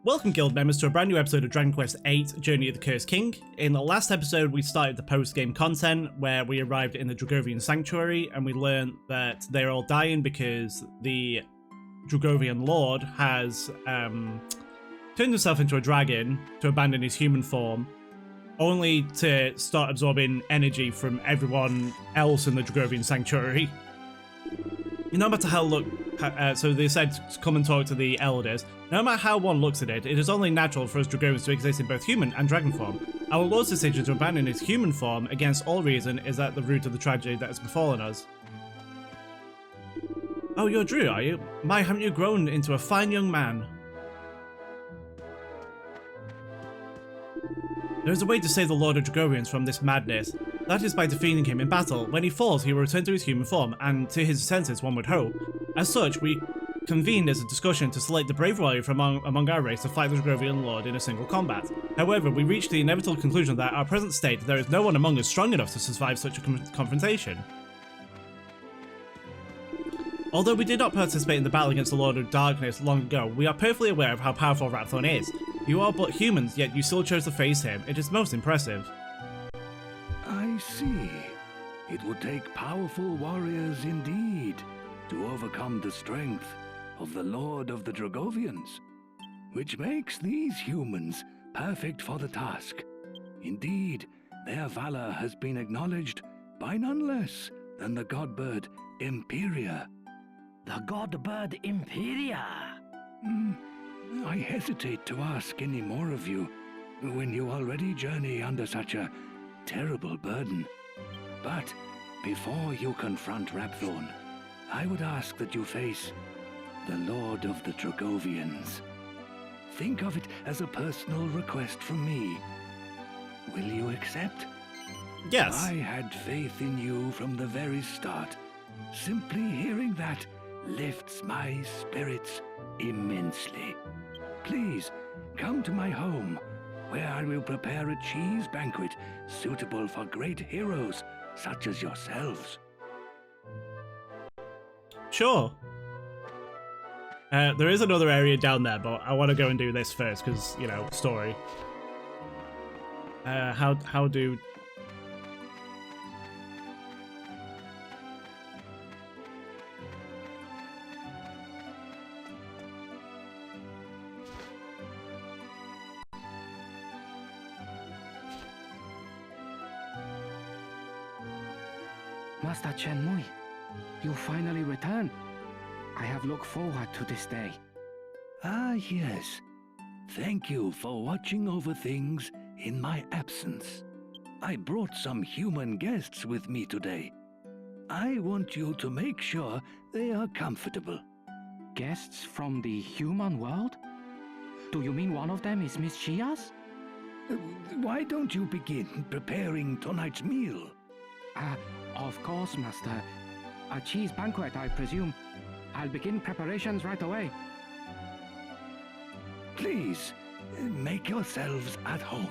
Welcome, guild members, to a brand new episode of Dragon Quest VIII, Journey of the Cursed King. In the last episode, we started the post-game content, where we arrived in the Dragovian sanctuary, and we learned that they're all dying because the Dragovian lord has turned himself into a dragon to abandon his human form, only to start absorbing energy from everyone else in the Dragovian sanctuary. No matter how so they said to come and talk to the elders. No matter how one looks at it, it is only natural for us Dragovians to exist in both human and dragon form. Our lord's decision to abandon his human form against all reason is at the root of the tragedy that has befallen us. Oh, you're Drew, are you? My, haven't you grown into a fine young man? There is a way to save the Lord of Dragovians from this madness. That is by defeating him in battle. When he falls, he will return to his human form, and to his senses, one would hope. As such, we convened as a discussion to select the brave warrior from among our race to fight the Dragovian Lord in a single combat. However, we reached the inevitable conclusion that our present state, there is no one among us strong enough to survive such a confrontation. Although we did not participate in the battle against the Lord of Darkness long ago, we are perfectly aware of how powerful Ratthorn is. You are but humans, yet you still chose to face him. It is most impressive. I see. It would take powerful warriors indeed to overcome the strength of the Lord of the Dragovians, which makes these humans perfect for the task. Indeed, their valor has been acknowledged by none less than the godbird Imperia. The godbird Imperia? I hesitate to ask any more of you when you already journey under such a terrible burden. But before you confront Ratthorn, I would ask that you face the Lord of the Dragovians. Think of it as a personal request from me. Will you accept? Yes. I had faith in you from the very start. Simply hearing that lifts my spirits immensely. Please, come to my home, where I will prepare a cheese banquet suitable for great heroes such as yourselves. Sure. There is another area down there, but I want to go and do this first, because, you know, story. How do... Master Chenmui, you finally returned. I have looked forward to this day. Ah, yes. Thank you for watching over things in my absence. I brought some human guests with me today. I want you to make sure they are comfortable. Guests from the human world? Do you mean one of them is Miss Chia's? Why don't you begin preparing tonight's meal? Of course, Master. A cheese banquet, I presume. I'll begin preparations right away. Please, make yourselves at home.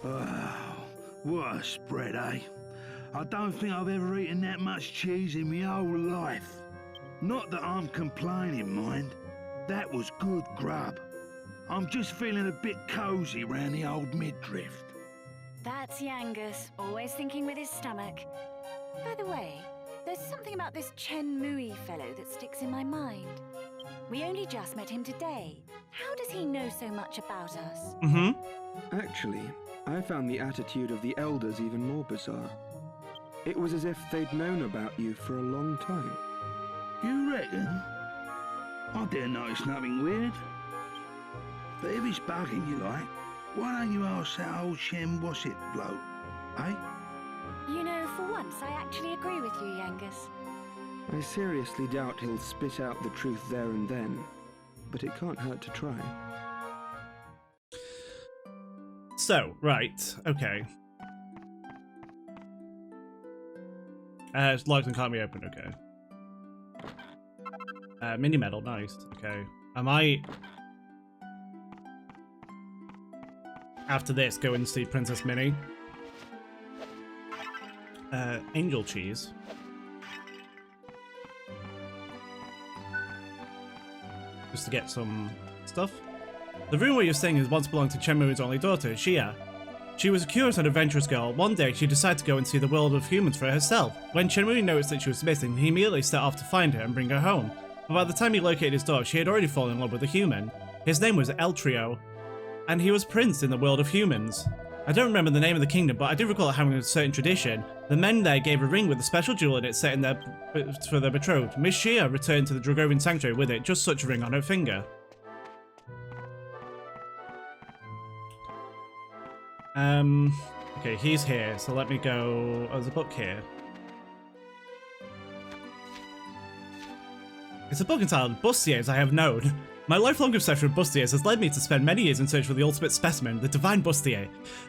Oh, what a spread, eh? I don't think I've ever eaten that much cheese in my whole life. Not that I'm complaining, mind. That was good grub. I'm just feeling a bit cozy round the old midriff. That's Yangus, always thinking with his stomach. By the way, there's something about this Chenmui fellow that sticks in my mind. We only just met him today. How does he know so much about us? Actually, I found the attitude of the elders even more bizarre. It was as if they'd known about you for a long time. You reckon? I didn't notice nothing weird. But if it's bugging you like, why don't you ask that old Shem What's-It bloke, eh? You know, for once I actually agree with you, Yangus. I seriously doubt he'll spit out the truth there and then, but it can't hurt to try. So, right, okay. It's locked and can't be opened, okay. Mini medal, nice, okay. Am I... After this, go and see Princess Minnie. angel cheese. Just to get some stuff. The room where you're staying is once belonged to Chenmui's only daughter, Xia. She was a curious and adventurous girl. One day, she decided to go and see the world of humans for herself. When Chenmui noticed that she was missing, he immediately set off to find her and bring her home. But by the time he located his daughter, she had already fallen in love with a human. His name was Eltrio, and he was prince in the world of humans. I don't remember the name of the kingdom, but I do recall it having a certain tradition. The men there gave a ring with a special jewel in it set in for their betrothed. Miss Xia returned to the Dragovian sanctuary with it, just such a ring on her finger. Okay, he's here, so let me go... Oh, there's a book here. It's a book entitled Bustiers I Have Known. My lifelong obsession with bustiers has led me to spend many years in search for the ultimate specimen, the divine bustier.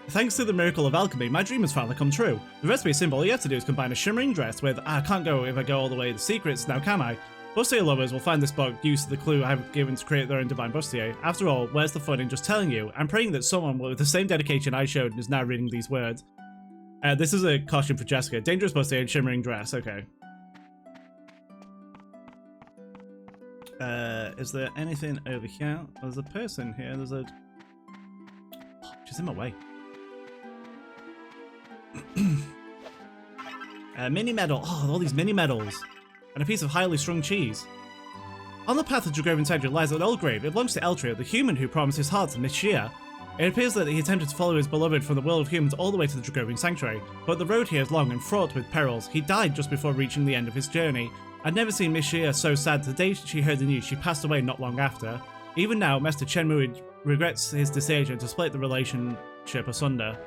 Thanks to the miracle of alchemy, my dream has finally come true. The recipe is simple. All you have to do is combine a shimmering dress with I can't go if I go all the way to the secrets, now can I? Bustier lovers will find this book used to the clue I've given to create their own divine bustier. After all, where's the fun in just telling you? I'm praying that someone with the same dedication I showed is now reading these words. This is a costume for Jessica. Dangerous bustier and shimmering dress. Okay. Is there anything over here? There's a person here. There's a... Oh, she's in my way. Mini medal. Oh, all these mini medals. And a piece of highly strung cheese. On the path of Dragovian sanctuary lies an old grave. It belongs to Eltrio, the human who promised his heart to Miss Xia. It appears that he attempted to follow his beloved from the world of humans all the way to the Dragovian sanctuary, but the road here is long and fraught with perils. He died just before reaching the end of his journey. I'd never seen Miss Xia so sad. The day she heard the news, she passed away not long after. Even now, Master Chenmui regrets his decision to split the relationship asunder.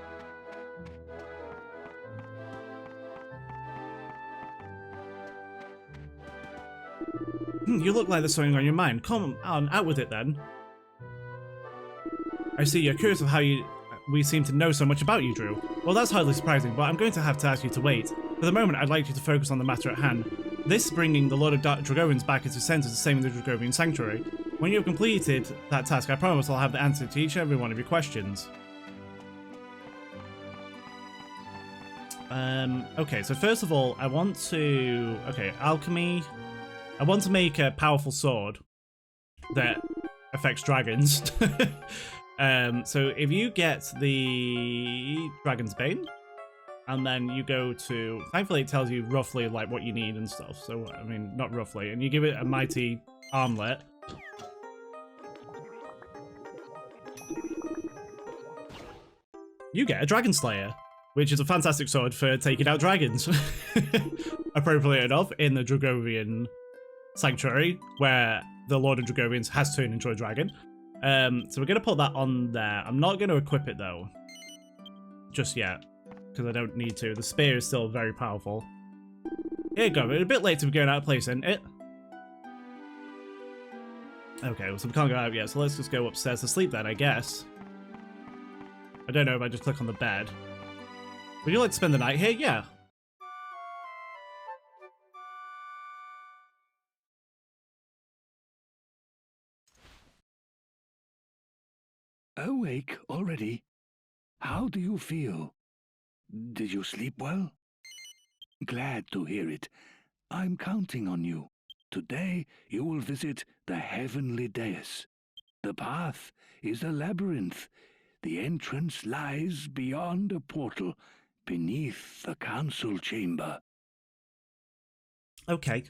You look like there's something on your mind. Come on, out with it then. I see you're curious of how we seem to know so much about you, Drew. Well, that's hardly surprising, but I'm going to have to ask you to wait. For the moment, I'd like you to focus on the matter at hand. This bringing the Lord of Dragovians back into senses is the same in the Dragovian Sanctuary. When you have completed that task, I promise I'll have the answer to each and every one of your questions. Okay, so first of all, I want to... Okay, alchemy. I want to make a powerful sword that affects dragons. So if you get the Dragon's Bane, and then you go to... Thankfully, it tells you roughly like what you need and stuff. So, I mean, not roughly. And you give it a mighty armlet. You get a Dragon Slayer, which is a fantastic sword for taking out dragons. Appropriately enough, in the Dragovian Sanctuary, where the Lord of Dragovians has turned into a dragon. So we're going to put that on there. I'm not going to equip it, though. Just yet. Because I don't need to. The spear is still very powerful. Here you go. We're a bit late to be going out of place, isn't it? Okay, so we can't go out yet, so let's just go upstairs to sleep then, I guess. I don't know if I just click on the bed. Would you like to spend the night here? Yeah. Awake already? How do you feel? Did you sleep well? Glad to hear it. I'm counting on you. Today you will visit the Heavenly Dais. The path is a labyrinth. The entrance lies beyond a portal, beneath the council chamber. Okay.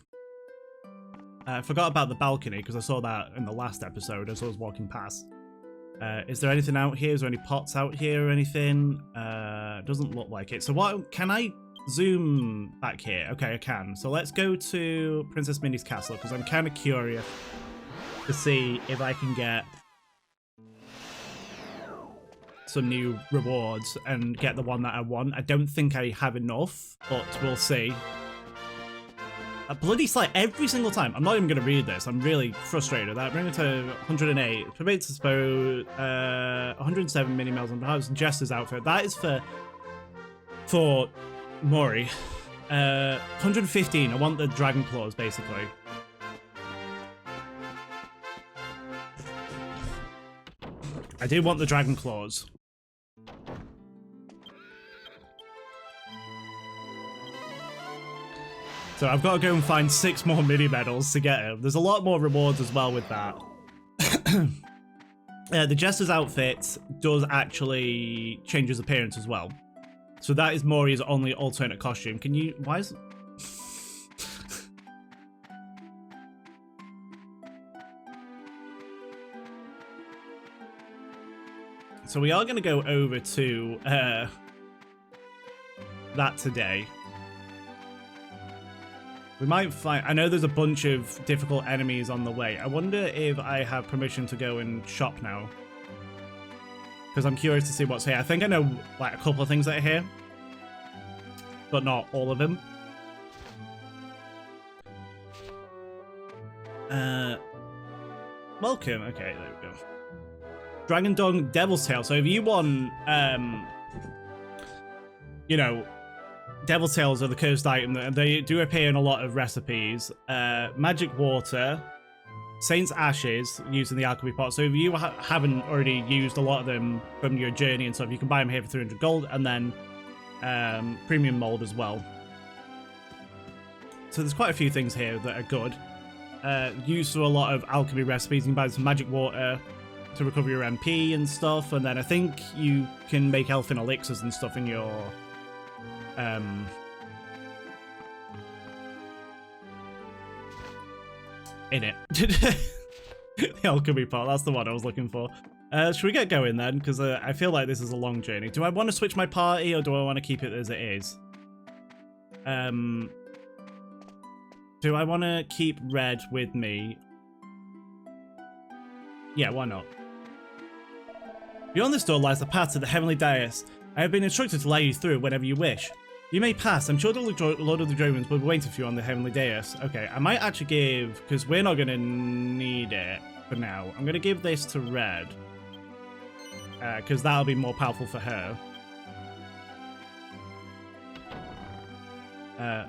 I forgot about the balcony, because I saw that in the last episode as I was walking past. Is there anything out here? Is there any pots out here or anything? Doesn't look like it. So what, can I zoom back here? Okay, I can. So let's go to Princess Minnie's castle, because I'm kind of curious to see if I can get some new rewards and get the one that I want. I don't think I have enough, but we'll see. A bloody slide every single time. I'm not even going to read this. I'm really frustrated with that. Bring it to 108. Permits to spout 107 mini mils on House Jester's outfit. That is for Mori. 115. I want the dragon claws, basically. I do want the dragon claws. So I've got to go and find 6 more mini medals to get him. There's a lot more rewards as well with that. The Jester's outfit does actually change his appearance as well. So that is Mori's only alternate costume. Can you... Why is... So we are going to go over to that today. We might find... I know there's a bunch of difficult enemies on the way. I wonder if I have permission to go and shop now. Because I'm curious to see what's here. I think I know like a couple of things that are here. But not all of them. Welcome. Okay, there we go. Dragon Dong Devil's Tail. So if you want, you know, Devil's Tails are the cursed item. They do appear in a lot of recipes. Magic Water, Saint's Ashes, used in the alchemy pot. So if you haven't already used a lot of them from your journey and stuff, you can buy them here for 300 gold, and then premium mold as well. So there's quite a few things here that are good. Used for a lot of alchemy recipes. You can buy some magic water to recover your MP and stuff, and then I think you can make elfin elixirs and stuff in your in it. The alchemy part, that's the one I was looking for. Should we get going then? Because I feel like this is a long journey. Do I want to switch my party, or do I want to keep it as it is? Do I want to keep Red with me? Yeah, why not? Beyond this door lies the path to the Heavenly Dais. I have been instructed to allow you through whenever you wish. You may pass. I'm sure the Lord of the Dragovians will be waiting for you on the Heavenly Dais. Okay, I might actually give... Because we're not going to need it for now. I'm going to give this to Red. Because that'll be more powerful for her.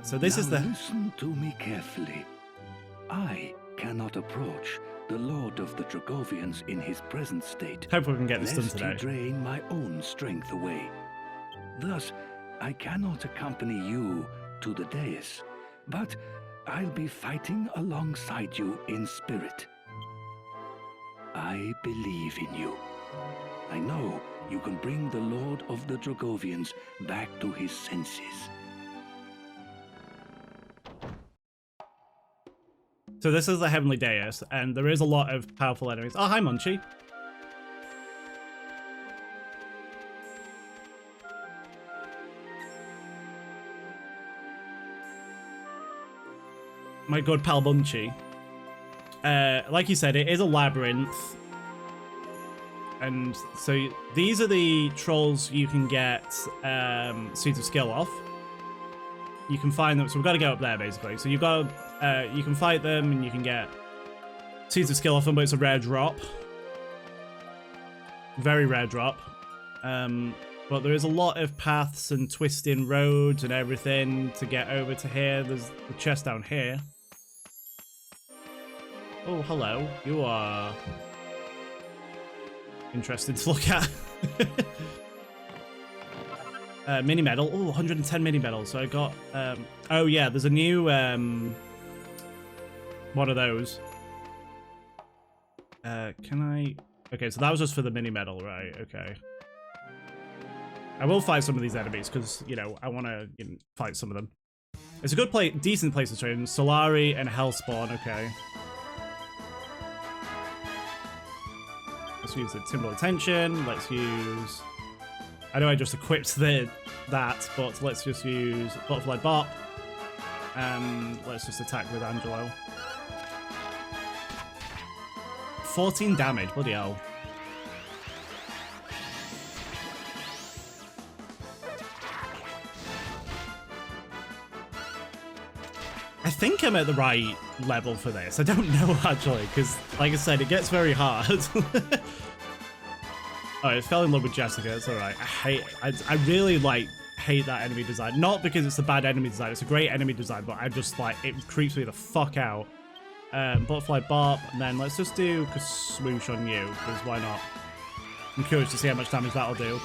So this is the... Listen to me carefully. I cannot approach the Lord of the Dragovians in his present state. Hope we can get this done lest today. he drain my own strength away. Thus, I cannot accompany you to the dais, but I'll be fighting alongside you in spirit. I believe in you. I know you can bring the Lord of the Dragovians back to his senses. So this is the Heavenly Dais, and there is a lot of powerful enemies. Oh, hi, Munchie. My good pal Munchie. Like you said, it is a labyrinth. And so these are the trolls you can get Seeds of Skill off. You can find them, so we've got to go up there basically. So you've got you can fight them and you can get Seeds of Skill off them, but it's a rare drop. Very rare drop. But there is a lot of paths and twisting roads and everything to get over to here. There's the chest down here. Oh, hello. You are interesting to look at. Mini medal. Oh, 110 mini medals. So I got... oh, yeah, there's a new... one of those. Can I... Okay, so that was just for the mini medal, right? Okay. I will fight some of these enemies, because, you know, I want to fight some of them. It's a good decent place to train. Solari and Hellspawn, okay. Let's use the Timber Attention. Let's use... I know I just equipped that, but let's just use Butterfly Bop. And let's just attack with Angelo. 14 damage, bloody hell. I think I'm at the right level for this. I don't know, actually, because, like I said, it gets very hard. Oh, I fell in love with Jessica. It's alright. I really, hate that enemy design. Not because it's a bad enemy design. It's a great enemy design, but I just, it creeps me the fuck out. Butterfly Bop, and then let's just do Swoosh on you, because why not? I'm curious to see how much damage that'll do.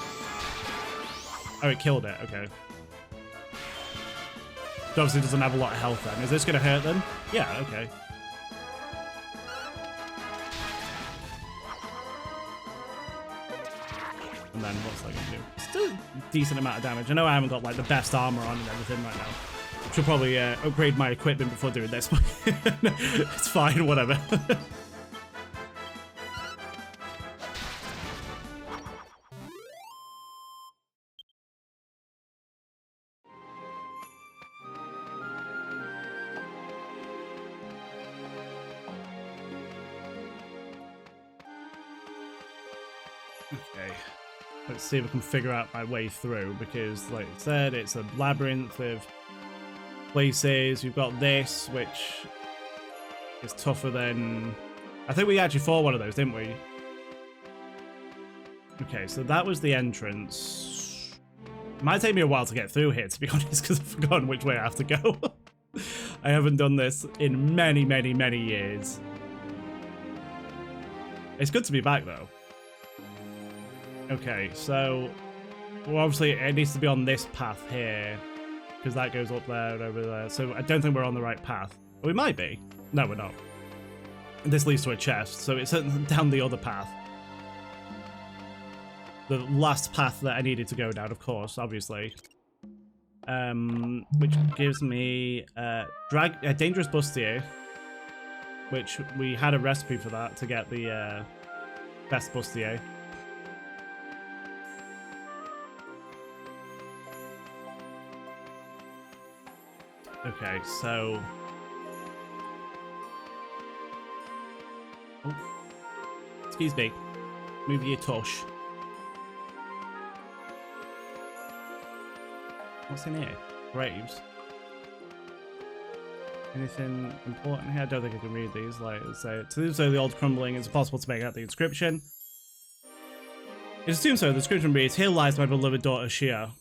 Oh, it killed it. Okay. It obviously doesn't have a lot of health then. Is this going to hurt them? Yeah, okay. And then what's that going to do? Still a decent amount of damage. I know I haven't got like the best armor on and everything right now. Should probably upgrade my equipment before doing this, but it's fine, whatever. Okay, let's see if I can figure out my way through, because like I said, it's a labyrinth of places. We've got this, which is tougher than... I think we actually fought one of those, didn't we? Okay, so that was the entrance. It might take me a while to get through here, to be honest, because I've forgotten which way I have to go. I haven't done this in many, many, many years. It's good to be back, though. Okay, so... Well, obviously, it needs to be on this path here, because that goes up there and over there. So I don't think we're on the right path. We might be. No, we're not. This leads to a chest, so it's down the other path. The last path that I needed to go down, of course, obviously. Which gives me Dangerous Bustier, which we had a recipe for that to get the best Bustier. Okay, so... Oh. Excuse me. Move your tush. What's in here? Graves. Anything important here? I don't think I can read these. Like, say, to do so, the old crumbling, it's impossible to make out the inscription. It assumes so. The inscription reads, "Here lies my beloved daughter Shia."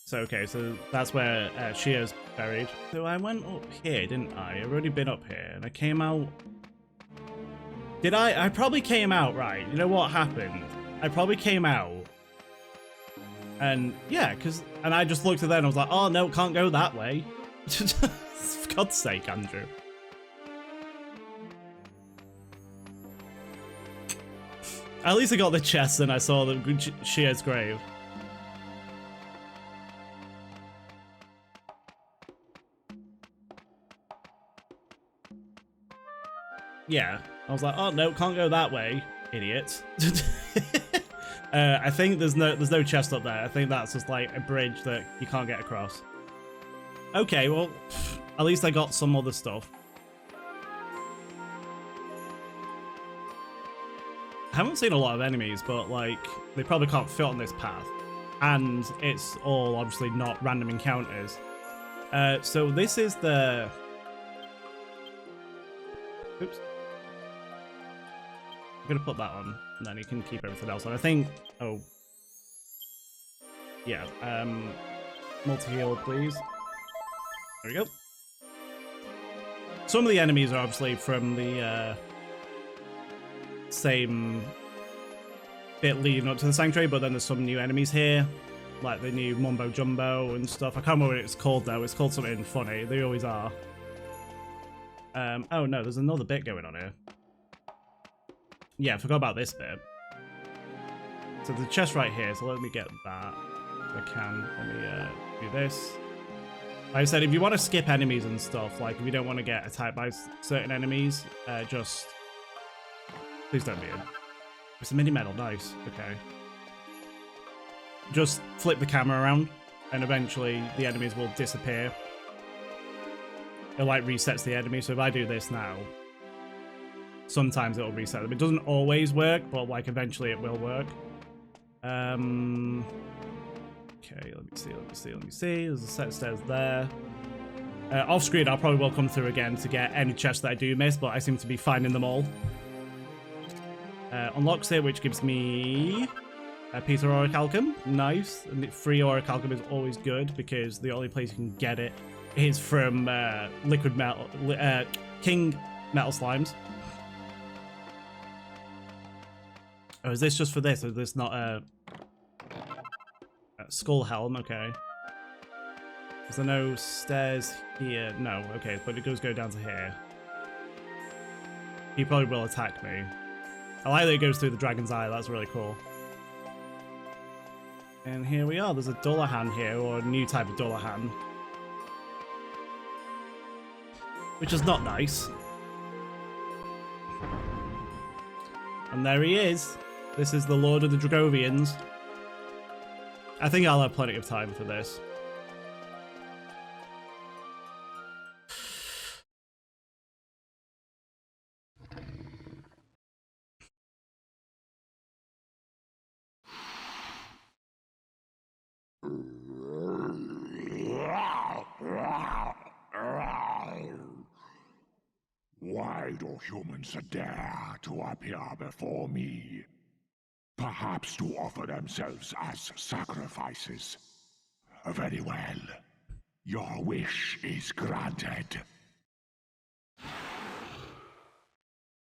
So, okay, so that's where Shia's buried. So I went up here, didn't I? I've already been up here, and I came out... Did I? I probably came out, right. You know what happened? I probably came out. And, yeah, because... And I just looked at that and I was like, oh, no, can't go that way. For God's sake, Andrew. At least I got the chest and I saw the Shia's grave. Yeah, I was like, oh no, can't go that way, idiot. I think there's no chest up there. I think that's just like a bridge that you can't get across. Okay, well, at least I got some other stuff. I haven't seen a lot of enemies, but like they probably can't fit on this path, and it's all obviously not random encounters. So this is the... Oops. I'm gonna put that on, and then you can keep everything else on. I think... Oh. Yeah, multi-heal, please. There we go. Some of the enemies are obviously from the same bit leading up to the sanctuary, but then there's some new enemies here, like the new Mumbo Jumbo and stuff. I can't remember what it's called though. It's called something funny. They always are. Oh no, there's another bit going on here. Yeah, I forgot about this bit. So the chest right here, so let me get that. If I can. Let me do this. Like I said, if you want to skip enemies and stuff, like if you don't want to get attacked by certain enemies, just... Please don't be in. It's a mini medal, nice. Okay. Just flip the camera around, and eventually the enemies will disappear. It like resets the enemy, so if I do this now, sometimes it'll reset them. It doesn't always work, but like eventually it will work. Okay, let me see. There's a set of stairs there. Off screen, I'll probably will come through again to get any chests that I do miss, but I seem to be finding them all. Unlocks it, which gives me a piece of Orichalcum. Nice. And free Orichalcum is always good because the only place you can get it is from liquid metal, King Metal Slimes. Oh, is this just for this? Or is this not a Skull Helm? Okay. Is there no stairs here? No, okay, but it does go down to here. He probably will attack me. I like that it goes through the dragon's eye, that's really cool. And here we are, there's a Dullahan here, or a new type of Dullahan. Which is not nice. And there he is. This is the Lord of the Dragovians. I think I'll have plenty of time for this. Why do humans dare to appear before me? Perhaps to offer themselves as sacrifices. Very well. Your wish is granted.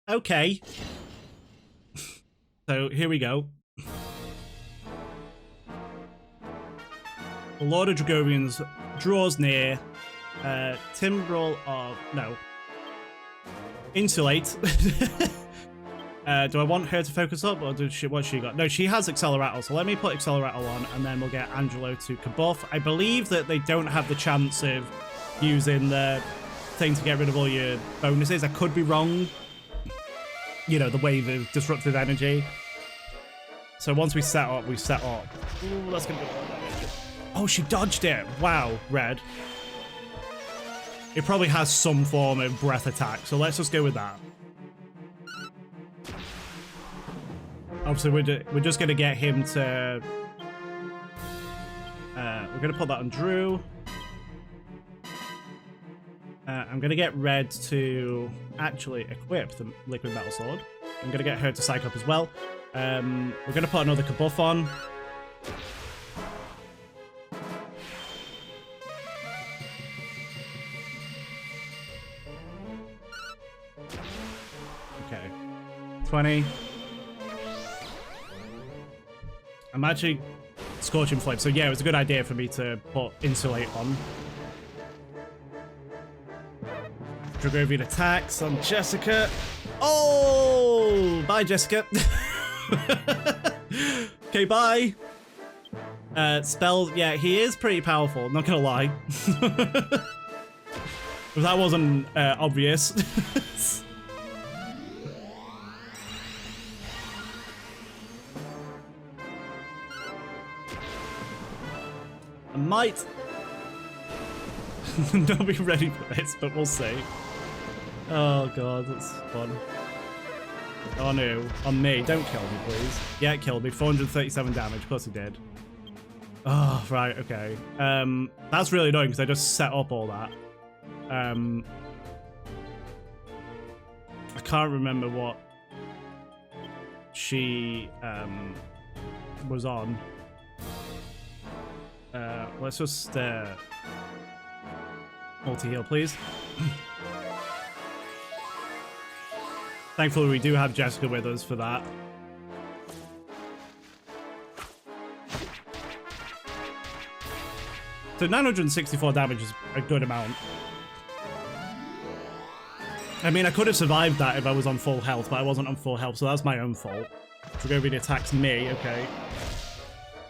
Okay. So here we go. The Lord of Dragovians draws near. Timbrel of... no. Insulate. Do I want her to focus up, or does she, what's she got? No, she has Acceleratle, so let me put Acceleratle on, and then we'll get Angelo to kabuff. I believe that they don't have the chance of using the thing to get rid of all your bonuses. I could be wrong. You know, the wave of disruptive energy. So once we set up, we set up. Ooh, that's gonna be... oh, she dodged it. Wow, red. It probably has some form of breath attack, so let's just go with that. Obviously, we're just going to get him to... we're going to put that on Drew. I'm going to get Red to actually equip the Liquid Metal Sword. I'm going to get her to psych up as well. We're going to put another kabuff on. Okay. 20. I'm actually Scorching Flame, so yeah, it was a good idea for me to put Insulate on. Dragovian attacks on Jessica. Oh! Bye, Jessica. Okay, bye. Spell, yeah, he is pretty powerful, not gonna lie. If that wasn't obvious. I might not be ready for this, but we'll see. Oh god, that's fun. Oh no, on me. Don't kill me, please. Yeah, it killed me. 437 damage. Of course it did. Oh, right, okay. That's really annoying because I just set up all that. I can't remember what she was on. Let's just multi-heal, please. Thankfully, we do have Jessica with us for that. So 964 damage is a good amount. I mean, I could have survived that if I was on full health, but I wasn't on full health, so that's my own fault. Dragovian attacks me, okay.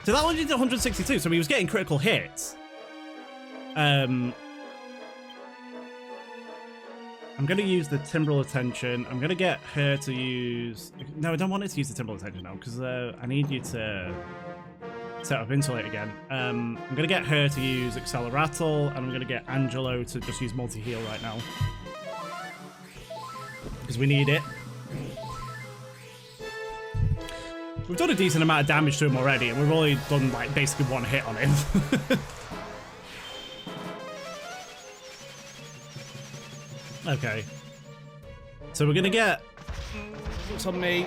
So that one did 162, so he was getting critical hits. I'm going to use the Timbrel Attention. I'm going to get her to use... no, I don't want her to use the Timbrel Attention now, because I need you to set up Insulate again. I'm going to get her to use Acceleratle, and I'm going to get Angelo to just use Multi-Heal right now. Because we need it. We've done a decent amount of damage to him already, and we've only done, like, basically one hit on him. Okay. So we're gonna get... what's on me?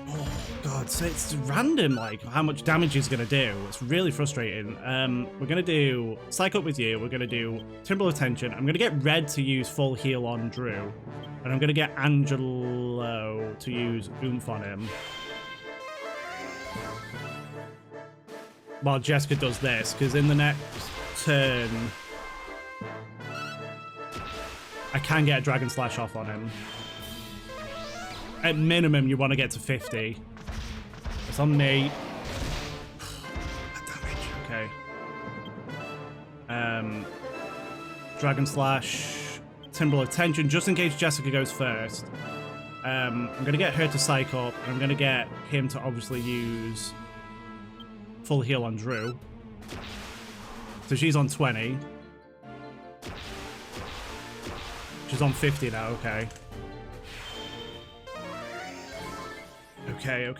Oh, God, so it's random, like, how much damage he's gonna do. It's really frustrating. We're gonna do Psych Up with you. We're gonna do Timbrel Attention. I'm gonna get Red to use full heal on Drew. And I'm gonna get Angelo to use Oomph on him. While Jessica does this, because in the next... turn, I can get a Dragon Slash off on him. At minimum, you want to get to 50. It's on me. Okay. Dragon Slash, Timber of Tension, just in case Jessica goes first. I'm going to get her to psych up, and I'm going to get him to obviously use full heal on Drew. So she's on 20. She's on 50 now, okay. Okay.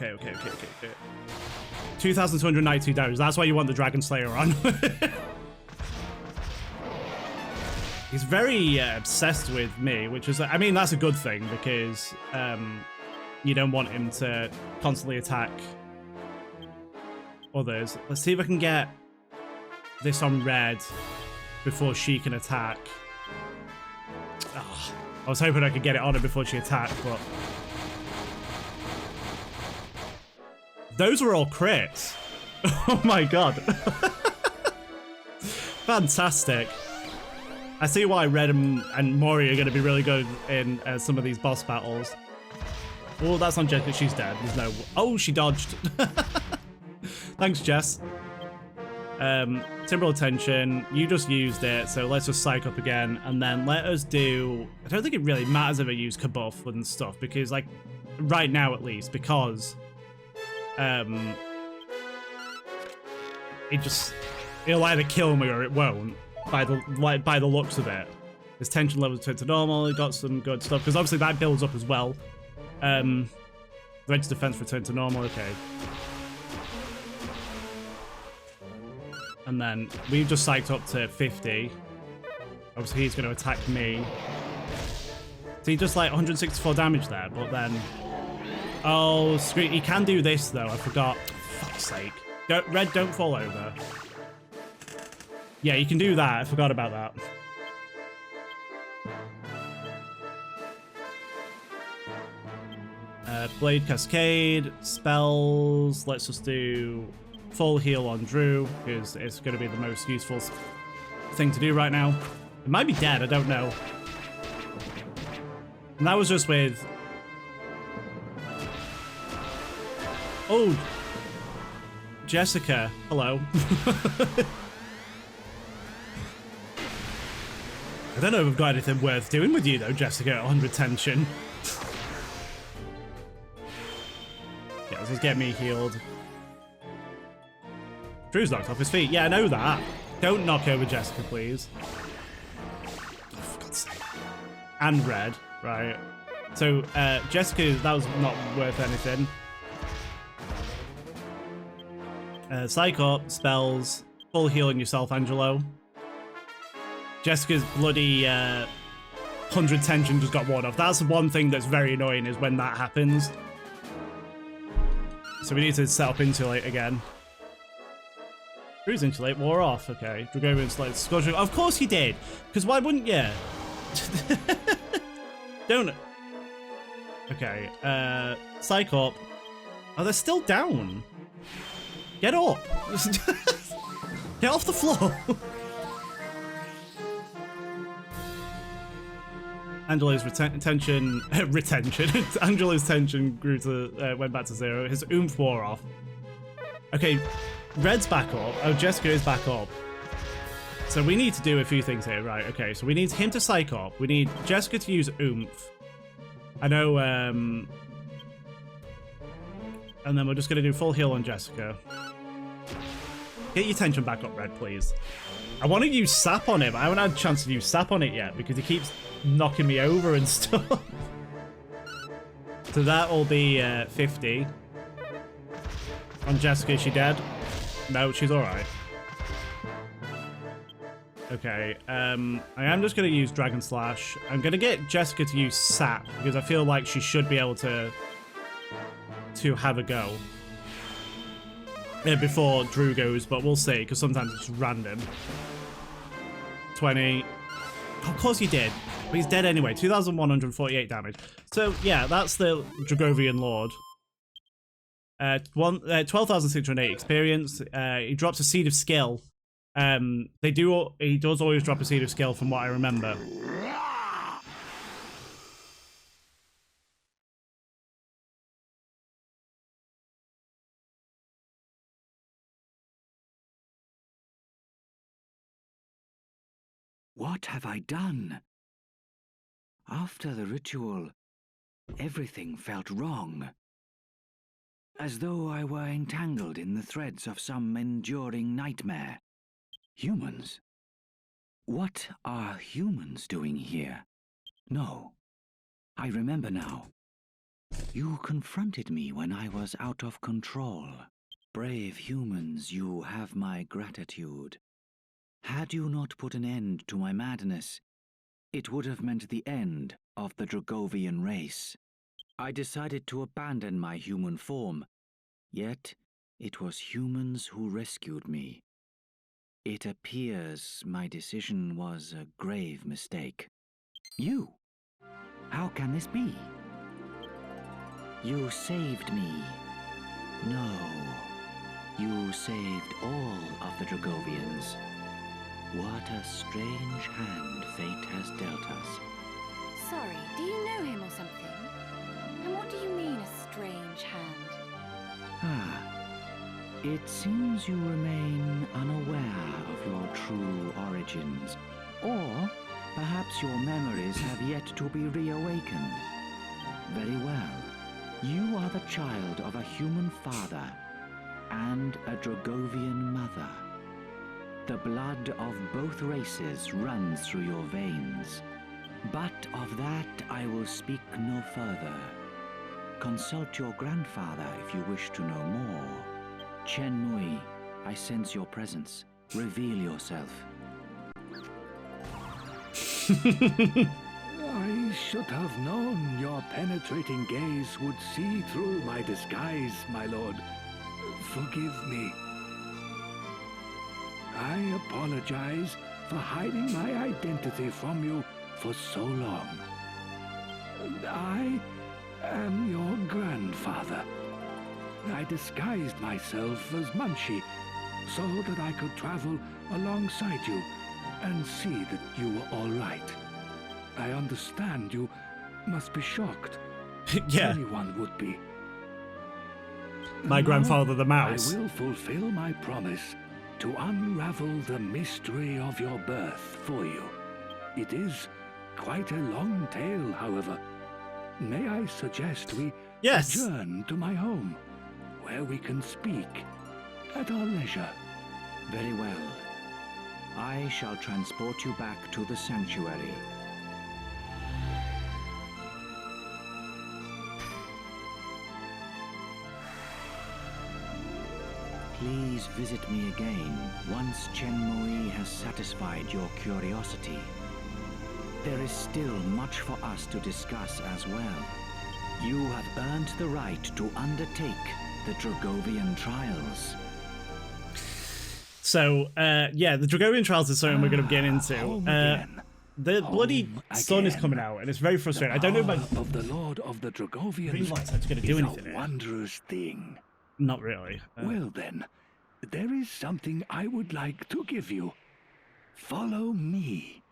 2,292 damage. That's why you want the Dragon Slayer on. He's very obsessed with me, which is, I mean, that's a good thing because you don't want him to constantly attack others. Let's see if I can get this on red before she can attack. Oh, I was hoping I could get it on her before she attacked, but those were all crits. Oh my god. Fantastic. I see why Red and Mori are going to be really good in some of these boss battles. Oh, that's on Jessica. She's dead. There's no... Oh, she dodged. Thanks, Jess. Timber of Tension. You just used it, so let's just psych up again. And then let us do... I don't think it really matters if I use Kabuff and stuff, because, like, right now at least, because... It'll either kill me or it won't. By the looks of it. His tension levels turn to normal, he got some good stuff, because obviously that builds up as well. Red's defense returned to normal, okay. And then we've just psyched up to 50. Obviously he's going to attack me. So he does like 164 damage there, but then... Oh, screw, he can do this though, I forgot. For fuck's sake. Red, don't fall over. Yeah, you can do that. I forgot about that. Blade Cascade, spells. Let's just do full heal on Drew, because it's going to be the most useful thing to do right now. It might be dead, I don't know. And that was just with... Oh! Jessica, hello. I don't know if I've got anything worth doing with you though, Jessica, at 100 tension. Yeah, let's just get me healed. Drew's knocked off his feet. Yeah, I know that. Don't knock over Jessica, please. Oh, for God's sake. And Red, right. So, Jessica, that was not worth anything. Psych up, spells, full heal on yourself, Angelo. Jessica's bloody 100 tension just got worn off. That's one thing that's very annoying is when that happens. So we need to set up Insulate again. Drew's Insulate wore off. Okay. Dragovians like Scorching. Of course he did. Because why wouldn't you? Don't. Okay. Psych up. Oh, they're still down. Get up. Get off the floor. Angelo's retention. Angelo's tension grew to went back to 0. His oomph wore off. Okay, Red's back up. Oh, Jessica is back up. So we need to do a few things here, right? Okay, so we need him to psych up. We need Jessica to use oomph. I know. And then we're just gonna do full heal on Jessica. Get your tension back up, Red, please. I want to use sap on him. I haven't had a chance to use sap on it yet because he keeps knocking me over and stuff. So that will be 50. On Jessica, is she dead? No, she's alright. Okay, I am just going to use Dragon Slash. I'm going to get Jessica to use sap because I feel like she should be able to have a go. Before Drew goes, but we'll see because sometimes it's random. 20. Oh, of course he did. But he's dead anyway. 2,148 damage. So, yeah, that's the Dragovian Lord. 12,608 experience. He drops a Seed of Skill He does always drop a seed of skill from what I remember. What have I done? After the ritual, everything felt wrong. As though I were entangled in the threads of some enduring nightmare. Humans? What are humans doing here? No, I remember now. You confronted me when I was out of control. Brave humans, you have my gratitude. Had you not put an end to my madness, it would have meant the end of the Dragovian race. I decided to abandon my human form, yet it was humans who rescued me. It appears my decision was a grave mistake. You? How can this be? You saved me. No, you saved all of the Dragovians. What a strange hand fate has dealt us. Sorry, do you know him or something? And what do you mean, a strange hand? Ah, it seems you remain unaware of your true origins. Or perhaps your memories have yet to be reawakened. Very well. You are the child of a human father and a Dragovian mother. The blood of both races runs through your veins. But of that I will speak no further. Consult your grandfather if you wish to know more. Chen Mui, I sense your presence. Reveal yourself. I should have known your penetrating gaze would see through my disguise, my lord. Forgive me. I apologize for hiding my identity from you for so long. I am your grandfather. I disguised myself as Munchie so that I could travel alongside you and see that you were all right. I understand you must be shocked. Yeah. Anyone would be. My grandfather the mouse. I will fulfill my promise to unravel the mystery of your birth for you. It is quite a long tale, however. May I suggest we adjourn to my home, where we can speak at our leisure? Very well. I shall transport you back to the sanctuary. Please visit me again once Chen Mui has satisfied your curiosity. There is still much for us to discuss as well. You have earned the right to undertake the Dragovian trials. So, yeah, the Dragovian trials is something we're going to get into. The bloody sun is coming out, and it's very frustrating. I don't know about of the Lord of the Dragovians. That's going to do anything. A wondrous thing. Not really. Well then, there is something I would like to give you. Follow me.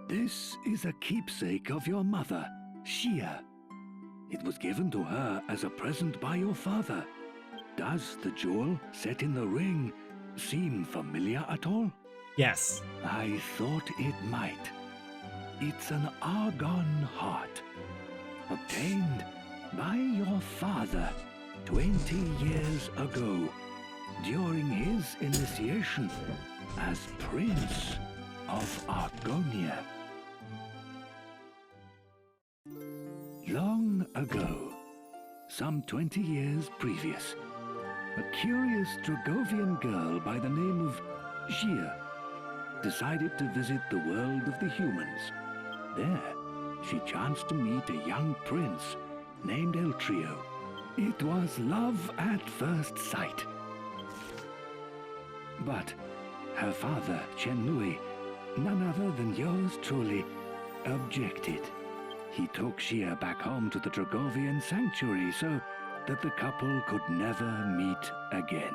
This is a keepsake of your mother, Xia. It was given to her as a present by your father. Does the jewel set in the ring seem familiar at all? Yes. I thought it might. It's an argon heart, obtained by your father 20 years ago, during his initiation as Prince of Argonia. Long ago, some 20 years previous, a curious Dragovian girl by the name of Xia decided to visit the world of the humans. There, she chanced to meet a young prince named Eltrio. It was love at first sight. But her father, Chen Mui, none other than yours truly, objected. He took Xia back home to the Dragovian sanctuary so that the couple could never meet again.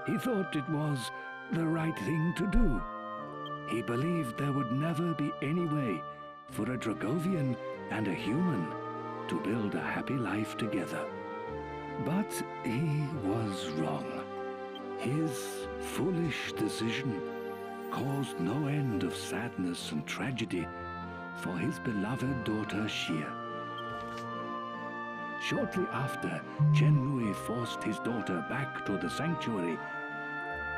He thought it was the right thing to do. He believed there would never be any way for a Dragovian and a human to build a happy life together. But he was wrong. His foolish decision caused no end of sadness and tragedy for his beloved daughter Xia. Shortly after Chen Mui forced his daughter back to the sanctuary,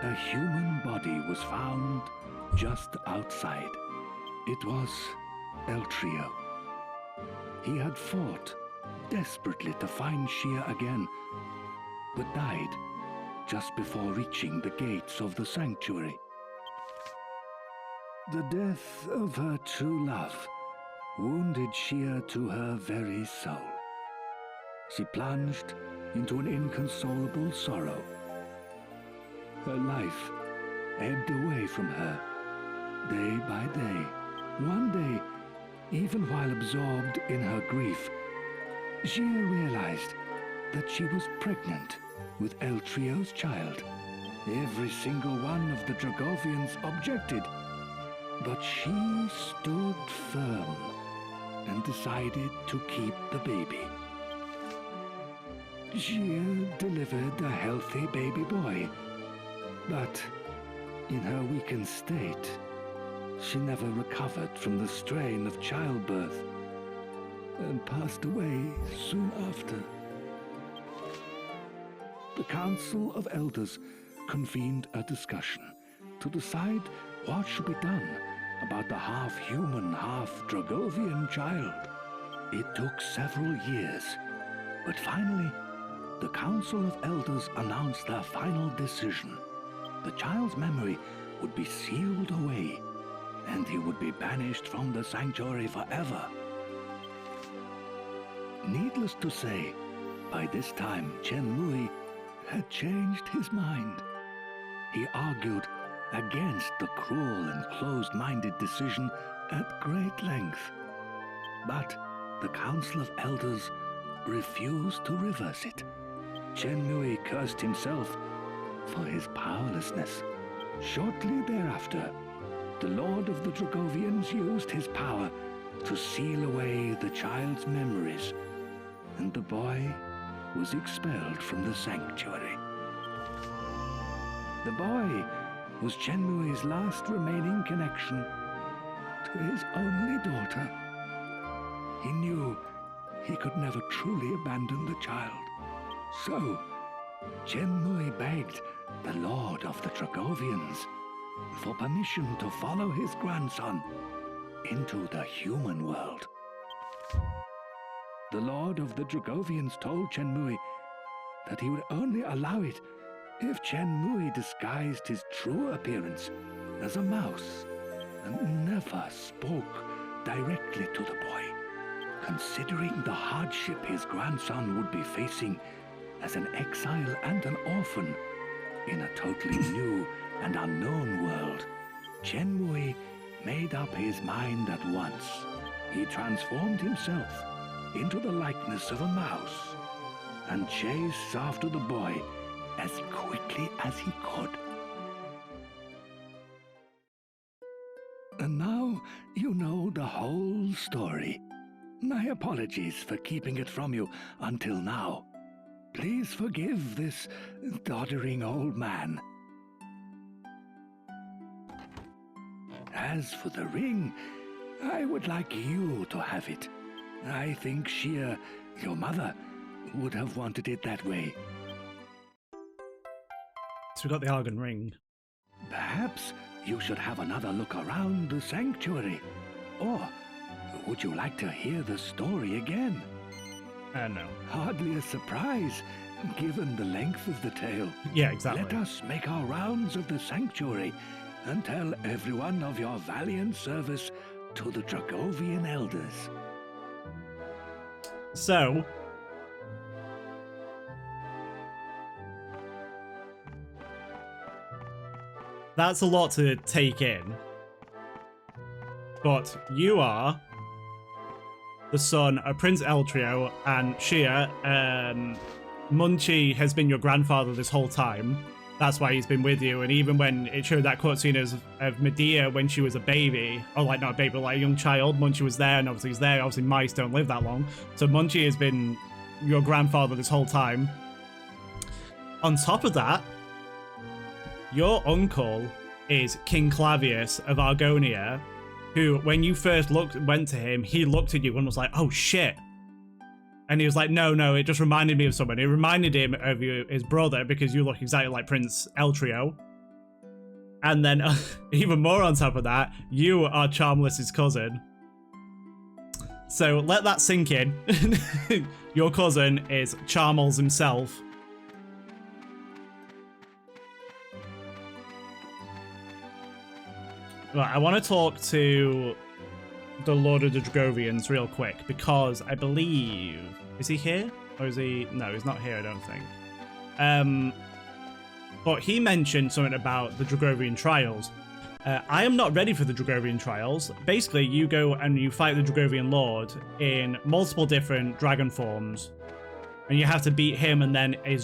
a human body was found just outside. It was El Trio. He had fought desperately to find Xia again, but died just before reaching the gates of the sanctuary. The death of her true love wounded Xia to her very soul. She plunged into an inconsolable sorrow. Her life ebbed away from her, day by day. One day, even while absorbed in her grief, Xia realized that she was pregnant with El Trio's child. Every single one of the Dragovians objected, but she stood firm and decided to keep the baby. Xia delivered a healthy baby boy, but in her weakened state, she never recovered from the strain of childbirth and passed away soon after. The Council of Elders convened a discussion to decide what should be done about the half-human, half-Dragovian child. It took several years, but finally, the Council of Elders announced their final decision. The child's memory would be sealed away, and he would be banished from the sanctuary forever. Needless to say, by this time Chen Mui had changed his mind. He argued against the cruel and closed-minded decision at great length. But the Council of Elders refused to reverse it. Chen Mui cursed himself for his powerlessness. Shortly thereafter, the Lord of the Dragovians used his power to seal away the child's memories, and the boy was expelled from the sanctuary. The boy was Chen Mui's last remaining connection to his only daughter. He knew he could never truly abandon the child. So, Chen Mui begged the Lord of the Dragovians for permission to follow his grandson into the human world. The Lord of the Dragovians told Chen Mui that he would only allow it if Chen Mui disguised his true appearance as a mouse and never spoke directly to the boy. Considering the hardship his grandson would be facing as an exile and an orphan in a totally new and unknown world, Chen Mui made up his mind at once. He transformed himself into the likeness of a mouse and chased after the boy as quickly as he could. And now you know the whole story. My apologies for keeping it from you until now. Please forgive this doddering old man. As for the ring, I would like you to have it. I think Xia, your mother, would have wanted it that way. So we got the Argon ring. Perhaps you should have another look around the sanctuary. Or would you like to hear the story again? No. Hardly a surprise, given the length of the tale. Yeah, exactly. Let us make our rounds of the sanctuary and tell everyone of your valiant service to the Dragovian elders. So, That's a lot to take in. But you are the son of Prince Eltrio, and Shia, Munchie has been your grandfather this whole time. That's why he's been with you. And even when it showed that cutscene of Medea when she was a baby, or like not a baby, but like a young child, Munchie was there, and obviously he's there. Obviously mice don't live that long. So Munchie has been your grandfather this whole time. On top of that, your uncle is King Clavius of Argonia, who, when you first went to him, he looked at you and was like, oh shit. And he was like, no, it just reminded me of someone. It reminded him of his brother, because you look exactly like Prince Eltrio. And then, even more on top of that, you are Charmless's cousin. So let that sink in. Your cousin is Charmles himself. Right, I want to talk to the Lord of the Dragovians real quick, because I believe... Is he here? Or is he... No, he's not here, I don't think. But he mentioned something about the Dragovian trials. I am not ready for the Dragovian trials. Basically, you go and you fight the Dragovian Lord in multiple different dragon forms. And you have to beat him and then a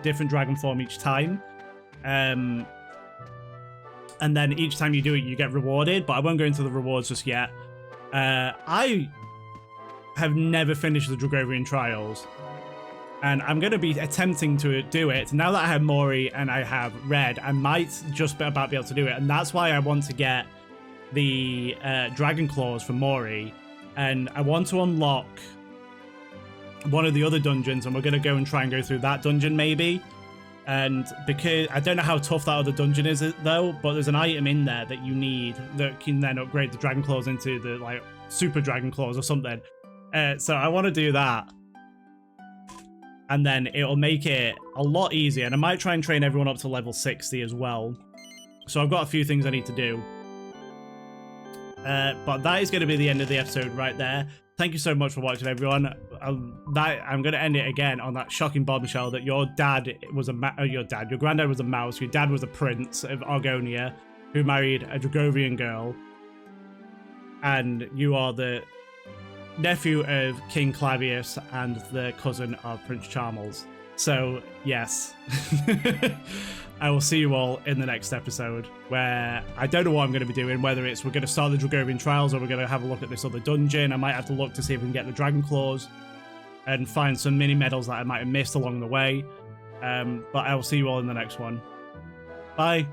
different dragon form each time. And then each time you do it, you get rewarded. But I won't go into the rewards just yet. I have never finished the Dragovian trials, and I'm going to be attempting to do it. Now that I have Mori and I have Red, I might just about be able to do it, and that's why I want to get the Dragon Claws for Mori, and I want to unlock one of the other dungeons, and we're going to go and try and go through that dungeon maybe. And because I don't know how tough that other dungeon is though, but there's an item in there that you need that can then upgrade the Dragon Claws into the like Super Dragon Claws or something. So I want to do that, and then it'll make it a lot easier. And I might try and train everyone up to level 60 as well. So I've got a few things I need to do. But that is going to be the end of the episode right there. Thank you so much for watching, everyone. I'm going to end it again on that shocking bombshell that your dad was your granddad was a mouse, your dad was a prince of Argonia who married a Dragovian girl, and you are the nephew of King Clavius and the cousin of Prince Charmles. So, yes. I will see you all in the next episode, where I don't know what I'm going to be doing, whether it's we're going to start the Dragovian trials or we're going to have a look at this other dungeon. I might have to look to see if we can get the Dragon Claws and find some mini medals that I might have missed along the way. But I will see you all in the next one. Bye.